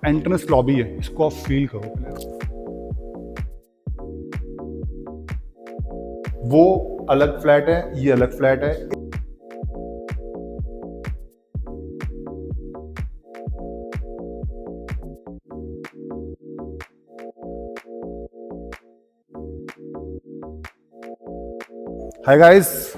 Entrance lobby है, इसको आप फील करो पहले। वो अलग फ्लैट है, ये अलग फ्लैट है। हाय गाइस,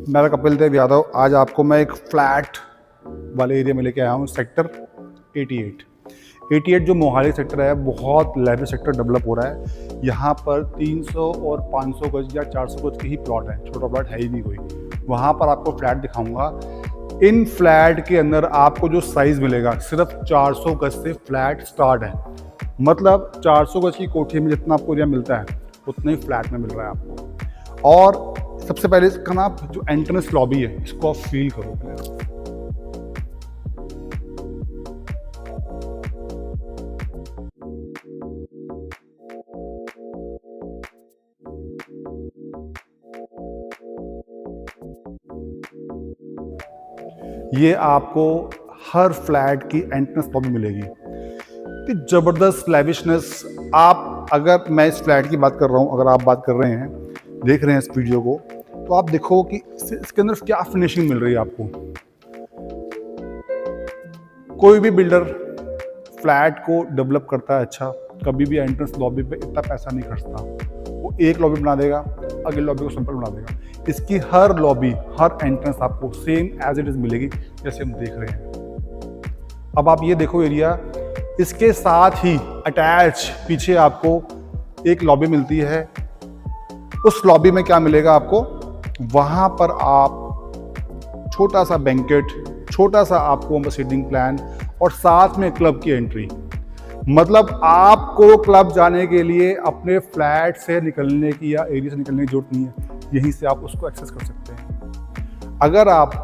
मैं कपिल देव यादव। आज आपको मैं एक फ्लैट वाले एरिया में लेके आया हूँ, सेक्टर 88 जो मोहाली सेक्टर है। बहुत लैविश सेक्टर डेवलप हो रहा है। यहाँ पर 300 और 500 गज या 400 गज के ही प्लॉट है, छोटा प्लॉट है ही नहीं कोई। वहाँ पर आपको फ्लैट दिखाऊंगा। इन फ्लैट के अंदर आपको जो साइज मिलेगा, सिर्फ 400 गज से फ्लैट स्टार्ट है। मतलब 400 गज की कोठी में जितना आपको एरिया मिलता है, उतना ही फ्लैट में मिल रहा है आपको। और सबसे पहले इसका ना जो एंट्रेंस लॉबी है, इसको आप फील करो पहले। ये आपको हर फ्लैट की एंट्रेंस लॉबी मिलेगी कि ज़बरदस्त लैविशनेस। आप अगर मैं इस फ्लैट की बात कर रहा हूँ, अगर आप बात कर रहे हैं, देख रहे हैं इस वीडियो को, तो आप देखो कि इसके अंदर क्या फिनिशिंग मिल रही है आपको। कोई भी बिल्डर फ्लैट को डेवलप करता है अच्छा, कभी भी एंट्रेंस लॉबी पे इतना पैसा नहीं खर्चता। वो एक लॉबी बना देगा, अगले लॉबी को सिंपल बना देगा। इसकी हर लॉबी, हर एंट्रेंस आपको सेम एज इट इज मिलेगी, जैसे हम देख रहे हैं। अब आप ये देखो एरिया, इसके साथ ही अटैच पीछे आपको एक लॉबी मिलती है। उस लॉबी में क्या मिलेगा आपको, वहां पर आप छोटा सा बैंकेट, छोटा सा आपको सीटिंग प्लान और साथ में क्लब की एंट्री। मतलब आपको क्लब जाने के लिए अपने फ्लैट से निकलने की या एरिया से निकलने की जरूरत नहीं है, यहीं से आप उसको एक्सेस कर सकते हैं। अगर आप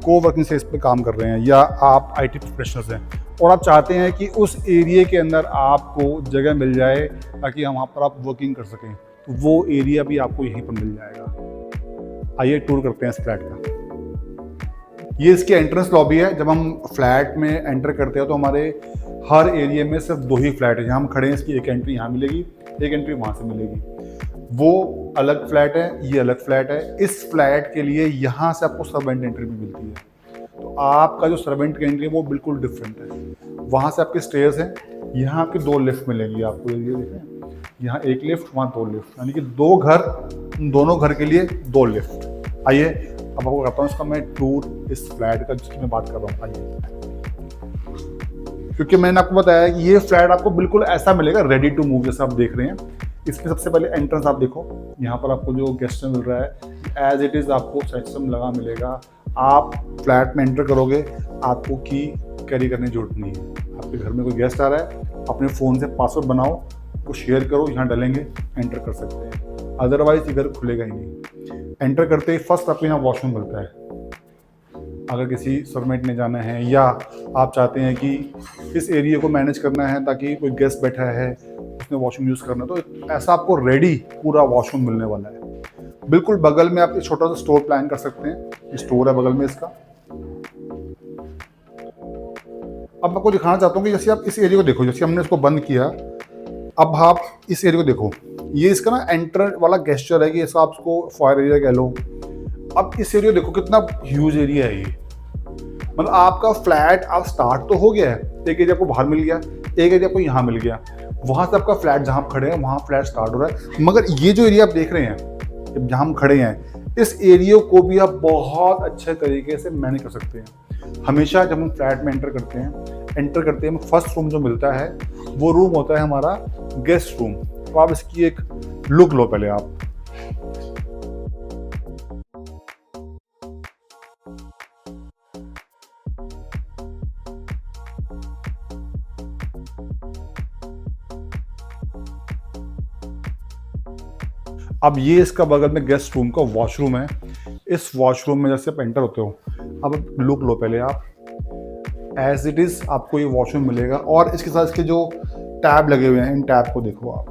कोवर्किंग स्पेस पे काम कर रहे हैं या आप आईटी प्रोफेशनल्स हैं और आप चाहते हैं कि उस एरिया के अंदर आपको जगह मिल जाए ताकि वहाँ पर आप वर्किंग कर सकें, तो वो एरिया भी आपको यहीं पर मिल जाएगा। आइए टूर करते हैं इस फ्लैट का। ये इसकी एंट्रेंस लॉबी है। जब हम फ्लैट में एंटर करते हैं तो हमारे हर एरिया में सिर्फ 2 ही फ्लैट है। जहाँ हम खड़े हैं, इसकी एक एंट्री यहाँ मिलेगी, एक एंट्री वहाँ से मिलेगी। वो अलग फ्लैट है, ये अलग फ्लैट है। इस फ्लैट के लिए यहाँ से आपको सर्वेंट एंट्री भी मिलती है। तो आपका जो सर्वेंट की एंट्री है वो बिल्कुल डिफरेंट है। वहाँ से आपके स्टेयर्स हैं, यहाँ आपकी 2 लिफ्ट मिलेंगी आपको। ये देखें, यहाँ एक लिफ्ट, वहाँ 2 लिफ्ट, यानी कि 2 घर, दोनों घर के लिए 2 लिफ्ट। आइए अब आपको करता हूँ इसका मैं टूर इस फ्लैट का जिसकी मैं बात कर रहा हूँ। आइए, क्योंकि मैंने आपको बताया कि ये फ्लैट आपको बिल्कुल ऐसा मिलेगा, रेडी टू मूव, जैसा आप देख रहे हैं। इसमें सबसे पहले एंट्रेंस आप देखो, यहाँ पर आपको जो गेस्ट मिल रहा है एज इट इज़ आपको सिस्टम लगा मिलेगा। आप फ्लैट में एंटर करोगे, आपको की कैरी करने की जरूरत नहीं है। आपके घर में कोई गेस्ट आ रहा है, अपने फ़ोन से पासवर्ड बनाओ, उसको शेयर करो, यहाँ डालेंगे, एंटर कर सकते हैं। अदरवाइज ये घर खुलेगा ही नहीं। एंटर करते ही फर्स्ट आपको यहाँ वॉशरूम मिलता है। अगर किसी सर्वेंट ने जाना है या आप चाहते हैं कि इस एरिया को मैनेज करना है ताकि कोई गेस्ट बैठा है, उसने वॉशरूम यूज़ करना, तो ऐसा आपको रेडी पूरा वॉशरूम मिलने वाला है। बिल्कुल बगल में आप एक छोटा सा स्टोर प्लान कर सकते हैं। स्टोर है बगल में इसका। अब मैं आपको दिखाना चाहता हूँ कि जैसे आप इस एरिया को देखो, जैसे हमने इसको बंद किया, अब आप इस एरिया को देखो। ये इसका ना एंटर वाला गेस्चर है कि ऐसा आप इसको फायर एरिया कह लो। अब इस एरिया देखो, कितना ह्यूज एरिया है ये। मतलब आपका फ्लैट आप स्टार्ट तो हो गया है, एक एरिया आपको बाहर मिल गया, एक एरिया आपको यहाँ मिल गया, वहाँ से आपका फ्लैट जहाँ आप खड़े हैं वहाँ फ्लैट स्टार्ट हो रहा है। मगर ये जो एरिया आप देख रहे हैं, जहाँ हम खड़े हैं, इस एरिया को भी आप बहुत अच्छे तरीके से मैनेज कर सकते हैं। हमेशा जब हम फ्लैट में एंटर करते हैं हमें फर्स्ट रूम जो मिलता है वो रूम होता है हमारा गेस्ट रूम। तो आप इसकी एक लुक लो पहले आप। अब ये इसका बगल में गेस्ट रूम का वॉशरूम है। इस वॉशरूम में जैसे आप एंटर होते हो, अब लुक लो पहले आप। एज इट इज़ आपको ये वॉशरूम मिलेगा और इसके साथ इसके जो टैब लगे हुए हैं, इन टैब को देखो आप।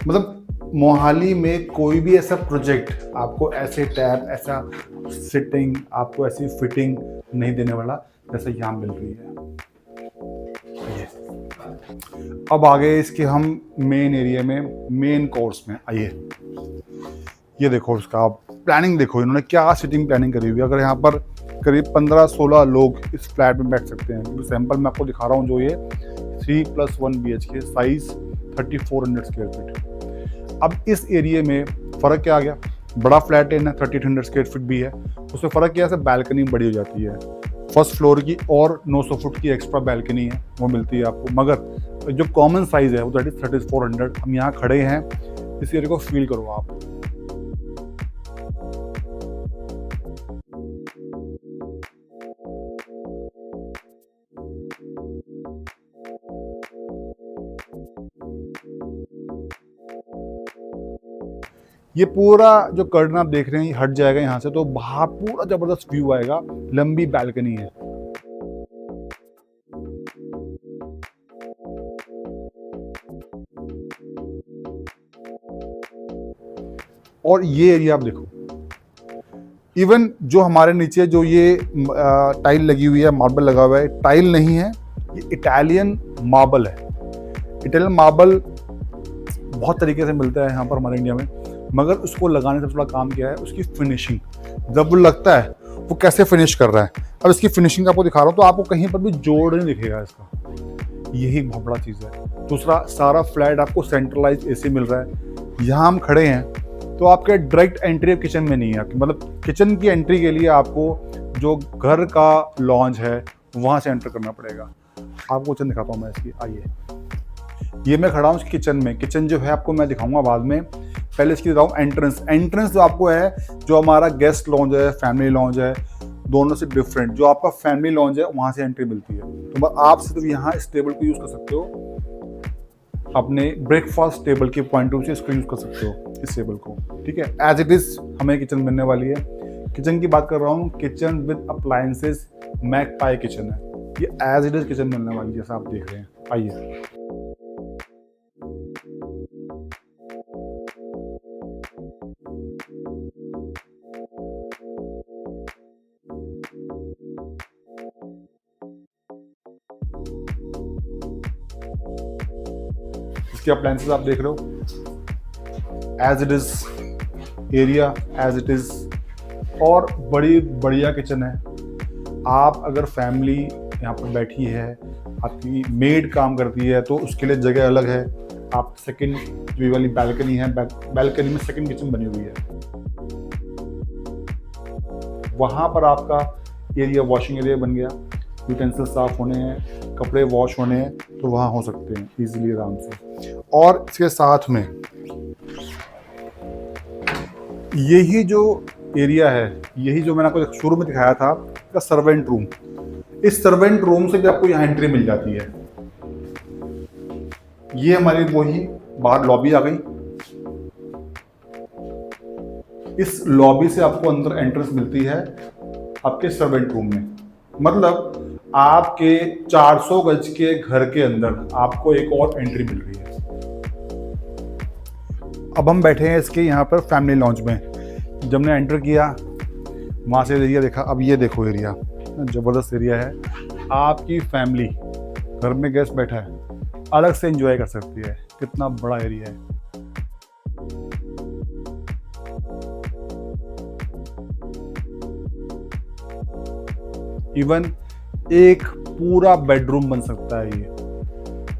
मतलब मोहाली में कोई भी ऐसा प्रोजेक्ट आपको ऐसे टैब, ऐसा सिटिंग, आपको ऐसी फिटिंग नहीं देने वाला जैसे यहाँ मिल रही है। अब आगे इसके हम मेन एरिया में, मेन कोर्स में आइए। ये देखो इसका आप प्लानिंग देखो, इन्होंने क्या सिटिंग प्लानिंग करी हुई है। अगर यहाँ पर करीब 15-16 लोग इस फ्लैट में बैठ सकते हैं। क्योंकि सैंपल मैं आपको दिखा रहा हूँ जो ये 3+1 BHK साइज 3400 स्क्वायर फीट। अब इस एरिया में फ़र्क क्या आ गया, बड़ा फ्लैट है ना, 3800 स्क्वायर फीट भी है, उसमें फ़र्क क्या है, बैल्कनी बड़ी हो जाती है। फर्स्ट फ्लोर की और 900 फुट की एक्स्ट्रा बैल्कनी है, वो मिलती है आपको। मगर जो कॉमन साइज़ है वो 3400। हम यहाँ खड़े हैं, इस एरिया को फील करो आप। ये पूरा जो कर्टन आप देख रहे हैं ये हट जाएगा यहाँ से, तो बाहर पूरा जबरदस्त व्यू आएगा। लंबी बैल्कनी है। और ये एरिया आप देखो, इवन जो हमारे नीचे जो ये टाइल लगी हुई है, मार्बल लगा हुआ है, टाइल नहीं है, ये इटालियन मार्बल है। इटालियन मार्बल बहुत तरीके से मिलता है यहाँ पर हमारे इंडिया में, मगर उसको लगाने से थोड़ा काम किया है उसकी फिनिशिंग। जब वो लगता है वो कैसे फिनिश कर रहा है। अब इसकी फिनिशिंग आपको दिखा रहा हूँ, तो आपको कहीं पर भी जोड़ नहीं दिखेगा इसका। यही बहुत बड़ा चीज़ है। दूसरा, सारा फ्लैट आपको सेंट्रलाइज AC मिल रहा है। यहाँ हम खड़े हैं तो आपके डायरेक्ट एंट्री किचन में नहीं है आपकी, मतलब किचन की एंट्री के लिए आपको जो घर का लॉन्ज है वहाँ से एंटर करना पड़ेगा। आपको किचन दिखाता हूँ मैं इसकी, आइए। ये मैं खड़ा हूँ किचन में। किचन जो है आपको मैं दिखाऊंगा बाद में, पहले इसकी दिखाऊँ एंट्रेंस। एंट्रेंस जो आपको है, जो हमारा गेस्ट लॉन्ज है, फैमिली लॉन्ज है, दोनों से डिफरेंट। जो आपका फैमिली लॉन्ज है वहाँ से एंट्री मिलती है। तो आप सिर्फ यहाँ इस टेबल को यूज़ कर सकते हो, अपने ब्रेकफास्ट टेबल के पॉइंट ऑफ व्यू से इसको यूज़ कर सकते हो, इस टेबल को। ठीक है, एज इट इज़ हमें किचन बनने वाली है। किचन की बात कर रहा हूँ, kitchen with appliances, magpie kitchen है ये। एज इट इज़ किचन बनने वाली है जैसा आप देख रहे हैं। आइए, इसके अप्लायंसेस आप देख रहे हो, as it is area as it is, और बड़ी बढ़िया किचन है। आप अगर फैमिली यहाँ पर बैठी है, आपकी मेड काम करती है, तो उसके लिए जगह अलग है। आप सेकंड जो वाली बैल्कनी है, बैल्कनी में सेकंड किचन बनी हुई है। वहाँ पर आपका एरिया, वॉशिंग एरिया बन गया। यूटेंसिल साफ होने हैं, कपड़े वॉश होने हैं, तो वहाँ हो सकते हैं इजीली, आराम से। और इसके साथ में यही जो एरिया है, यही जो मैंने आपको शुरू में दिखाया था, इसका सर्वेंट रूम। इस सर्वेंट रूम से भी आपको यहाँ एंट्री मिल जाती है। ये हमारी वही बाहर लॉबी आ गई। इस लॉबी से आपको अंदर एंट्रेंस मिलती है आपके सर्वेंट रूम में। मतलब आपके 400 गज के घर के अंदर आपको एक और एंट्री मिल रही है। अब हम बैठे हैं इसके यहाँ पर फैमिली लॉन्ज में। जब हमने एंटर किया, वहाँ से एरिया देखा। अब ये देखो एरिया, ज़बरदस्त एरिया है। आपकी फैमिली, घर में गेस्ट बैठा है, अलग से एंजॉय कर सकती है। कितना बड़ा एरिया है। इवन एक पूरा बेडरूम बन सकता है ये।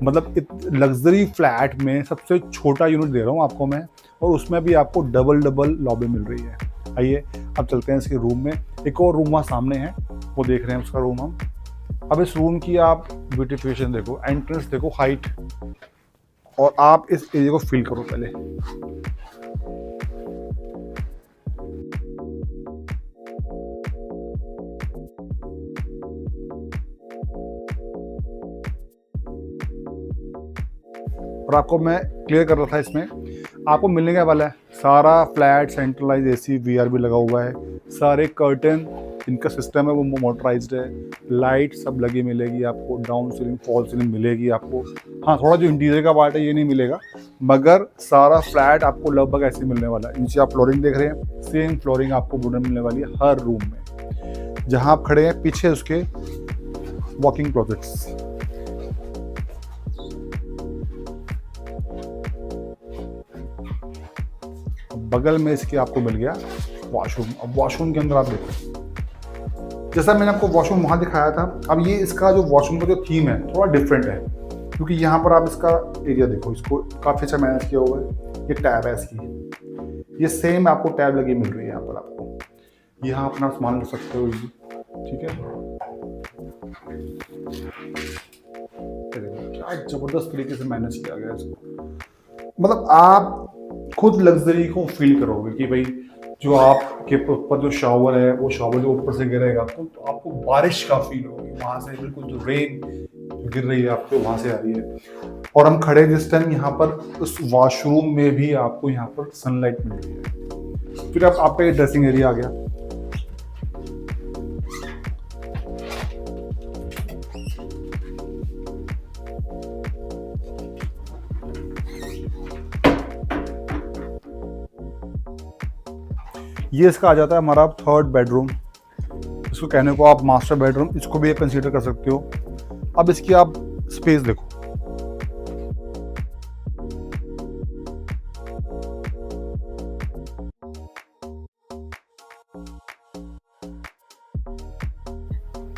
मतलब लग्जरी फ्लैट में सबसे छोटा यूनिट दे रहा हूँ आपको मैं, और उसमें भी आपको डबल लॉबी मिल रही है। आइए अब चलते हैं इसके रूम में। एक और रूम वहाँ सामने है, वो देख रहे हैं उसका रूम हम। अब इस रूम की आप ब्यूटिफिकेशन देखो, एंट्रेंस देखो, हाइट, और आप इस एरिया को फील करो पहले। और आपको मैं क्लियर कर रहा था, इसमें आपको मिलने क्या वाला है, सारा फ्लैट सेंट्रलाइज AC VR भी लगा हुआ है। सारे कर्टन, इनका सिस्टम है वो मोटराइज्ड है। लाइट सब लगी मिलेगी आपको, डाउन सीलिंग, फॉल सीलिंग मिलेगी आपको। हाँ, थोड़ा जो इंटीरियर का पार्ट है ये नहीं मिलेगा, मगर सारा फ्लैट आपको लगभग ऐसे मिलने वाला है। नीचे आप फ्लोरिंग देख रहे हैं, सेम फ्लोरिंग आपको वुडन मिलने वाली है हर रूम में। जहाँ आप खड़े हैं पीछे उसके वॉकिंग क्लोजेट्स। बगल में इसके आपको मिल गया वॉशरूम। अब वॉशरूम के अंदर आप देखो, जैसा मैंने आपको वॉशरूम वहाँ दिखाया था, अब ये इसका जो वॉशरूम का जो थीम है थोड़ा डिफरेंट है, क्योंकि यहाँ पर आप इसका एरिया देखो, इसको काफ़ी अच्छा मैनेज किया हुआ है। ये टैब है इसकी, ये सेम आपको टैब लगी मिल रही है यहाँ पर आपको। यहाँ अपना सामान रख सकते हो, ठीक है। क्या जबरदस्त तरीके से मैनेज किया गया इसको, मतलब आप खुद लग्जरी को फील करोगे कि भाई जो आपके ऊपर जो शावर है वो शावर जो ऊपर से गिरेगा तो आपको बारिश का फील होगी, वहां से बिल्कुल जो रेन गिर रही है आपको वहां से आ रही है। और हम खड़े जिस टाइम यहाँ पर उस वॉशरूम में भी आपको यहाँ पर सनलाइट मिल रही है। फिर आपका ये ड्रेसिंग एरिया आ गया। ये इसका आ जाता है हमारा थर्ड बेडरूम, इसको कहने को आप मास्टर बेडरूम, इसको भी कंसीडर कर सकते हो। अब इसकी आप स्पेस देखो,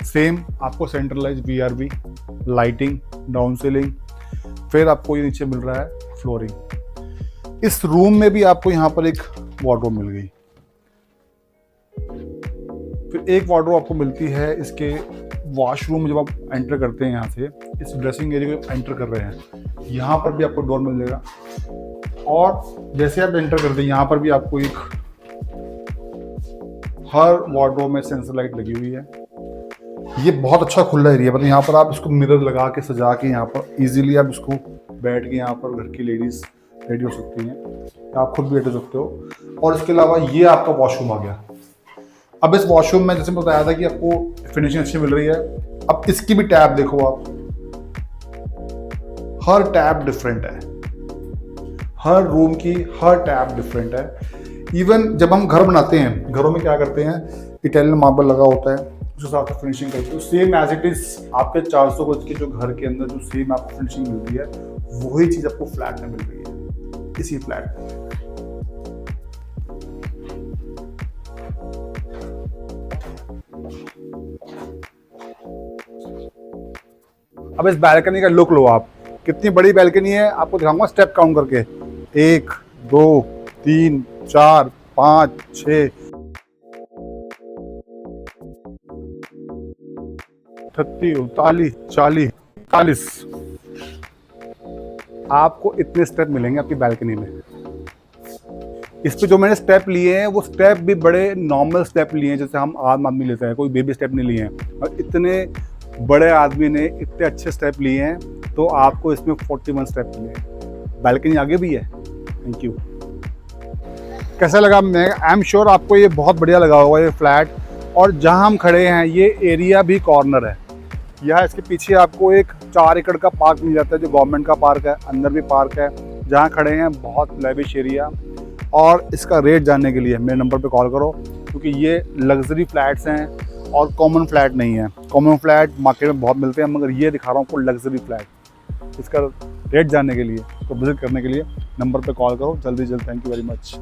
सेम आपको centralise VRV, lighting, down ceiling, फिर आपको ये नीचे मिल रहा है फ्लोरिंग। इस रूम में भी आपको यहाँ पर एक वार्डरोब मिल गई। फिर एक वार्डरोब आपको मिलती है इसके वॉशरूम में। जब आप एंटर करते हैं यहाँ से, इस ड्रेसिंग एरिया को एंटर कर रहे हैं, यहाँ पर भी आपको डोर मिल जाएगा। और जैसे आप एंटर करते हैं, यहाँ पर भी आपको एक, हर वार्डरोब में सेंसर लाइट लगी हुई है। ये बहुत अच्छा खुला एरिया, मतलब यहाँ पर आप इसको मिरर लगा के सजा के यहाँ पर इजीली आप इसको बैठ के यहाँ पर घर की लेडीज रेडी हो सकती हैं, आप खुद भी बैठ सकते हो। और इसके अलावा ये आपका वॉशरूम आ गया। अब इस वॉशरूम में जैसे बताया था कि आपको फिनिशिंग अच्छी मिल रही है। अब इसकी भी टैब देखो आप, हर टैब डिफरेंट है, हर रूम की हर टैब डिफरेंट है। इवन जब हम घर बनाते हैं, घरों में क्या करते हैं, इटालियन मार्बल लगा होता है, उस हिसाब से फिनिशिंग करते हैं। सेम एज इट इज आपके 400 गज के जो घर के अंदर जो सेम आपको फिनिशिंग मिल रही है, वही चीज आपको फ्लैट में मिल रही है, इसी फ्लैट में। अब इस बैल्कनी का लुक लो आप, कितनी बड़ी बैल्कनी है, आपको दिखाऊंगा स्टेप काउंट करके। 1 2 3 4 5 6 38 39 40 41। आपको इतने स्टेप मिलेंगे आपकी बैल्कनी में। इस पे जो मैंने स्टेप लिए हैं वो स्टेप भी बड़े नॉर्मल स्टेप लिए हैं, जैसे हम आम आदमी लेते हैं, कोई बेबी स्टेप नहीं लिए हैं। और इतने बड़े आदमी ने इतने अच्छे स्टेप लिए हैं, तो आपको इसमें 41 स्टेप मिले हैं। बैल्कनी आगे भी है। Thank you. कैसा लगा? मैं आई एम श्योर आपको ये बहुत बढ़िया लगा होगा ये फ्लैट। और जहां हम खड़े हैं ये एरिया भी कॉर्नर है। यहाँ इसके पीछे आपको एक 4 एकड़ का पार्क मिल जाता है, जो गवर्नमेंट का पार्क है। अंदर भी पार्क है। जहाँ खड़े हैं बहुत लेविश एरिया। और इसका रेट जानने के लिए मेरे नंबर पे कॉल करो, क्योंकि ये लग्जरी फ्लैट्स हैं और कॉमन फ्लैट नहीं है। कॉमन फ्लैट मार्केट में बहुत मिलते हैं, मगर ये दिखा रहा हूँ आपको लग्जरी फ्लैट। इसका रेट जानने के लिए, तो विजिट करने के लिए नंबर पे कॉल करो जल्दी जल्द। Thank you very much.